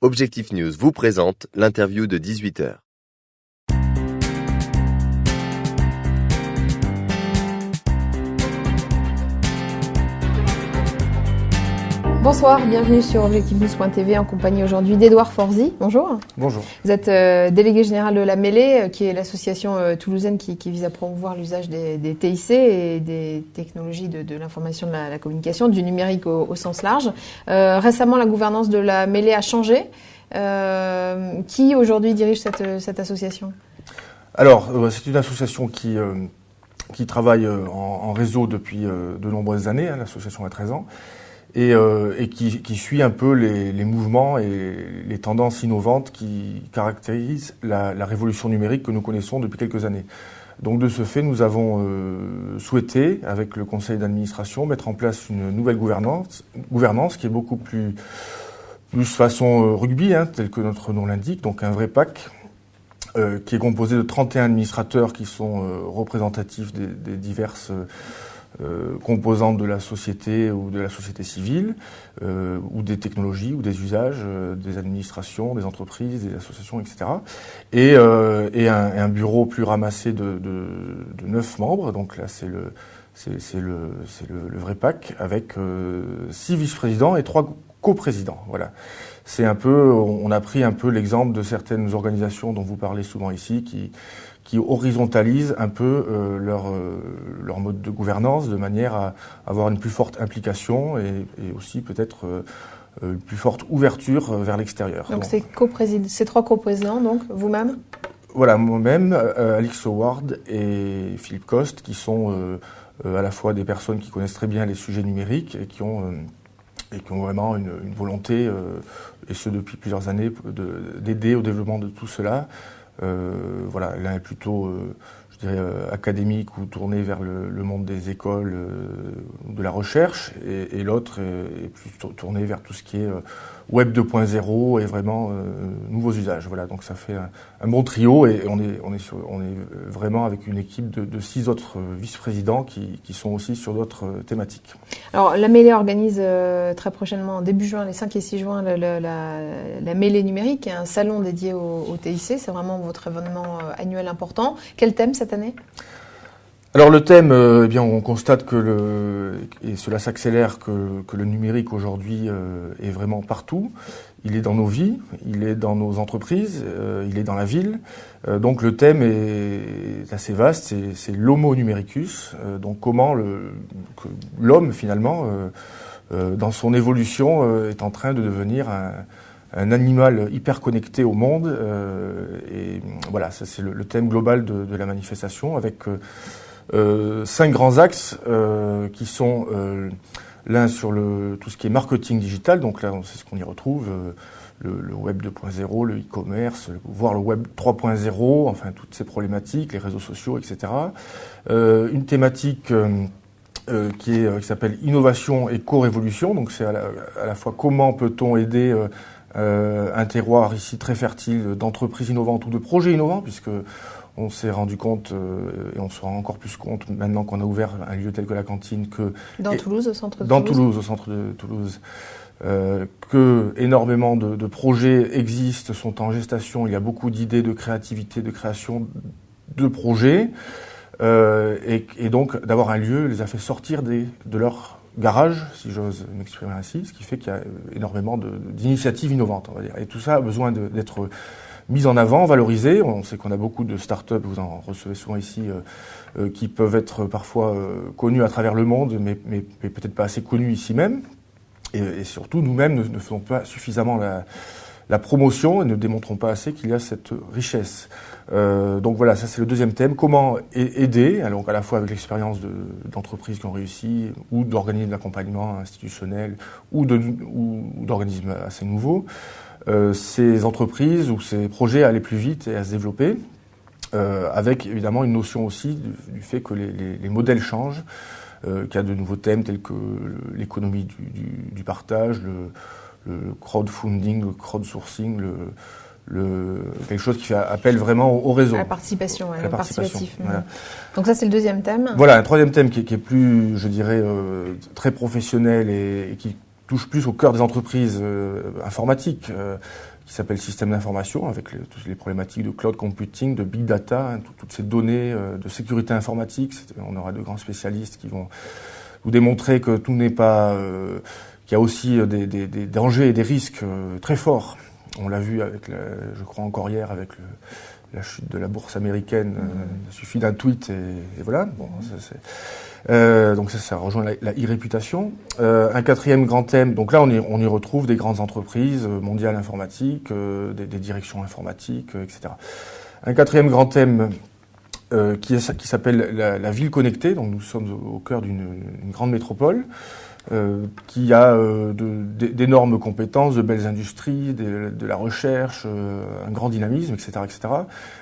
Objectif News vous présente l'interview de 18h. Bonsoir, bienvenue sur objectivenews.tv en compagnie aujourd'hui d'Edouard Forzy. Bonjour. Bonjour. Vous êtes délégué général de la Mêlée, qui est l'association toulousaine qui vise à promouvoir l'usage des TIC et des technologies de l'information, de la communication, du numérique au sens large. Récemment, la gouvernance de la Mêlée a changé. Qui aujourd'hui dirige cette association ? Alors, c'est une association qui travaille en réseau depuis de nombreuses années. L'association a 13 ans. Et qui suit un peu les mouvements et les tendances innovantes qui caractérisent la révolution numérique que nous connaissons depuis quelques années. Donc de ce fait, nous avons souhaité, avec le conseil d'administration, mettre en place une nouvelle gouvernance qui est beaucoup plus façon rugby, tel que notre nom l'indique, donc un vrai PAC, qui est composé de 31 administrateurs qui sont représentatifs des diverses composantes de la société ou de la société civile, ou des technologies, ou des usages, des administrations, des entreprises, des associations, etc. Et un bureau plus ramassé de 9 membres, donc là c'est le vrai PAC, avec 6 vice-présidents et 3 coprésidents. Voilà. C'est un peu, on a pris un peu l'exemple de certaines organisations dont vous parlez souvent ici, qui horizontalisent un peu leur mode de gouvernance de manière à avoir une plus forte implication et aussi peut-être une plus forte ouverture vers l'extérieur. Donc ces 3 coprésidents, donc vous-même ? Voilà, moi-même, Alix Howard et Philippe Coste, qui sont à la fois des personnes qui connaissent très bien les sujets numériques et qui ont vraiment une volonté, et ce depuis plusieurs années, d'aider au développement de tout cela. Voilà, l'un est plutôt, je dirais, académique ou tourné vers le monde des écoles, de la recherche, et l'autre est plutôt tourné vers tout ce qui est Web 2.0 et vraiment nouveaux usages. Voilà, donc ça fait un bon trio et on est vraiment avec une équipe de 6 autres vice-présidents qui sont aussi sur d'autres thématiques. Alors la Mêlée organise très prochainement, début juin, les 5 et 6 juin, la Mêlée numérique, un salon dédié au TIC. C'est vraiment votre événement annuel important. Quel thème cette année ? Alors le thème, eh bien, on constate et cela s'accélère, que le numérique aujourd'hui est vraiment partout. Il est dans nos vies, il est dans nos entreprises, il est dans la ville. Donc le thème est assez vaste, c'est l'homo numericus. Donc comment que l'homme finalement, dans son évolution, est en train de devenir un animal hyper connecté au monde. Et voilà, ça c'est le thème global de la manifestation, avec 5 grands axes qui sont l'un sur tout ce qui est marketing digital, donc là c'est ce qu'on y retrouve, le web 2.0, le e-commerce, voire le web 3.0, enfin toutes ces problématiques, les réseaux sociaux, etc. Une thématique qui s'appelle innovation et co-révolution, donc c'est à la fois comment peut-on aider un terroir ici très fertile d'entreprises innovantes ou de projets innovants, puisque on s'est rendu compte, et on se rend encore plus compte maintenant qu'on a ouvert un lieu tel que la cantine, Toulouse, au centre de Toulouse. Dans Toulouse, au centre de Toulouse, que énormément de projets existent, sont en gestation. Il y a beaucoup d'idées de créativité, de création de projets, et donc d'avoir un lieu les a fait sortir de leur garage, si j'ose m'exprimer ainsi, ce qui fait qu'il y a énormément d'initiatives innovantes, on va dire. Et tout ça a besoin d'être mise en avant, valorisée. On sait qu'on a beaucoup de start-up, vous en recevez souvent ici, qui peuvent être parfois connues à travers le monde, mais peut-être pas assez connues ici même. Et surtout, nous-mêmes ne faisons pas suffisamment la promotion et ne démontrons pas assez qu'il y a cette richesse. Donc voilà, ça c'est le deuxième thème. Comment aider, alors à la fois avec l'expérience d'entreprises qui ont réussi, ou d'organismes d'accompagnement institutionnels, ou d'organismes assez nouveaux, ces entreprises ou ces projets à aller plus vite et à se développer, avec évidemment une notion aussi du fait que les modèles changent, qu'il y a de nouveaux thèmes tels que l'économie du partage, le crowdfunding, le crowdsourcing, quelque chose qui fait appel vraiment au réseau. La participation, le participatif. Voilà. Donc ça c'est le deuxième thème. Voilà, un troisième thème qui est plus, je dirais, très professionnel et qui touche plus au cœur des entreprises informatiques. qui s'appelle système d'information, avec toutes les problématiques de cloud computing, de big data, hein, toutes ces données de sécurité informatique. On aura de grands spécialistes qui vont vous démontrer que tout n'est pas... qu'il y a aussi des dangers et des risques très forts. On l'a vu avec, je crois encore hier, avec la chute de la bourse américaine. Il suffit d'un tweet et voilà. Bon, donc ça rejoint la e-réputation. Un quatrième grand thème, donc là on y retrouve des grandes entreprises mondiales informatiques, des directions informatiques, etc. Un quatrième grand thème qui s'appelle la ville connectée. Donc nous sommes au cœur d'une grande métropole qui a d'énormes compétences, de belles industries, de la recherche, un grand dynamisme, etc., etc.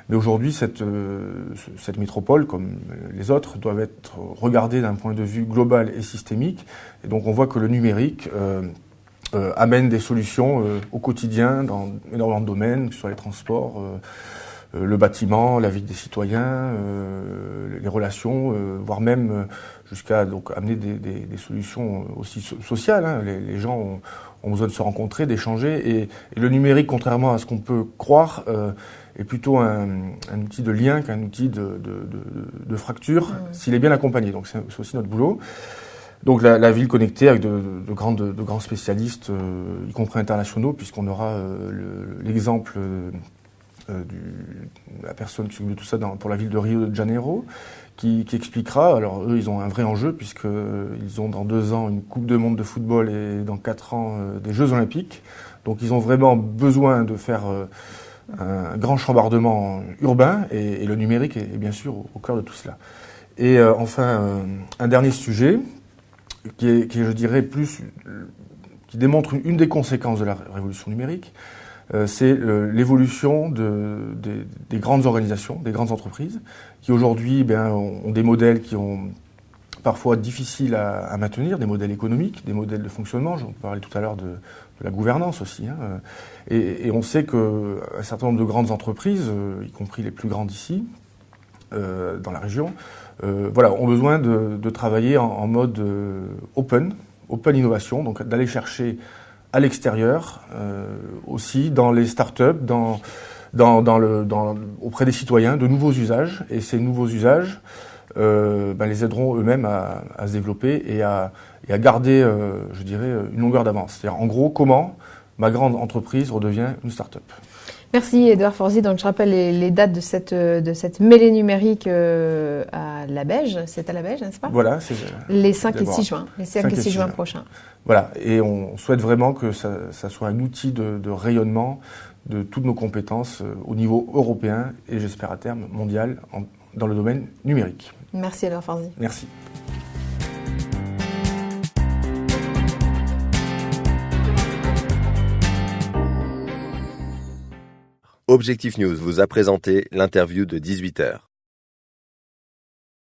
Mais aujourd'hui, cette métropole, comme les autres, doivent être regardées d'un point de vue global et systémique. Et donc on voit que le numérique amène des solutions au quotidien dans énormément de domaines, que ce soit les transports, le bâtiment, la vie des citoyens, les relations, voire même jusqu'à donc amener des solutions aussi sociales. Hein. Les gens ont besoin de se rencontrer, d'échanger, et le numérique, contrairement à ce qu'on peut croire, est plutôt un outil de lien qu'un outil de fracture, s'il est bien accompagné. Donc c'est aussi notre boulot. Donc la ville connectée avec de grands spécialistes, y compris internationaux, puisqu'on aura l'exemple la personne qui s'occupe de tout ça pour la ville de Rio de Janeiro, qui expliquera. Alors eux, ils ont un vrai enjeu, puisqu'ils ont dans 2 ans une Coupe du Monde de football et dans 4 ans des Jeux Olympiques. Donc ils ont vraiment besoin de faire un grand chambardement urbain, et le numérique est bien sûr au cœur de tout cela. Et enfin, un dernier sujet qui je dirais, qui démontre une des conséquences de la révolution numérique, c'est l'évolution des grandes organisations, des grandes entreprises, qui aujourd'hui ont des modèles qui sont parfois difficiles à maintenir, des modèles économiques, des modèles de fonctionnement. J'en parlais tout à l'heure de la gouvernance aussi. Hein. Et on sait qu'un certain nombre de grandes entreprises, y compris les plus grandes ici, dans la région, ont besoin de travailler en mode open innovation, donc d'aller chercher à l'extérieur, aussi dans les startups, auprès des citoyens, de nouveaux usages. Et ces nouveaux usages les aideront eux-mêmes à se développer et à garder, je dirais, une longueur d'avance. C'est-à-dire, en gros, comment ma grande entreprise redevient une start-up. Merci Edouard Forzy. Donc je rappelle les dates de cette mêlée numérique à la Beige. C'est à la Beige, n'est-ce pas? Voilà, c'est les 5 et 6 juin. Les 5 et 6 juin prochains. Voilà, et on souhaite vraiment que ça soit un outil de rayonnement de toutes nos compétences au niveau européen et j'espère à terme mondial dans le domaine numérique. Merci Edouard Forzy. Merci. Objectif News vous a présenté l'interview de 18h.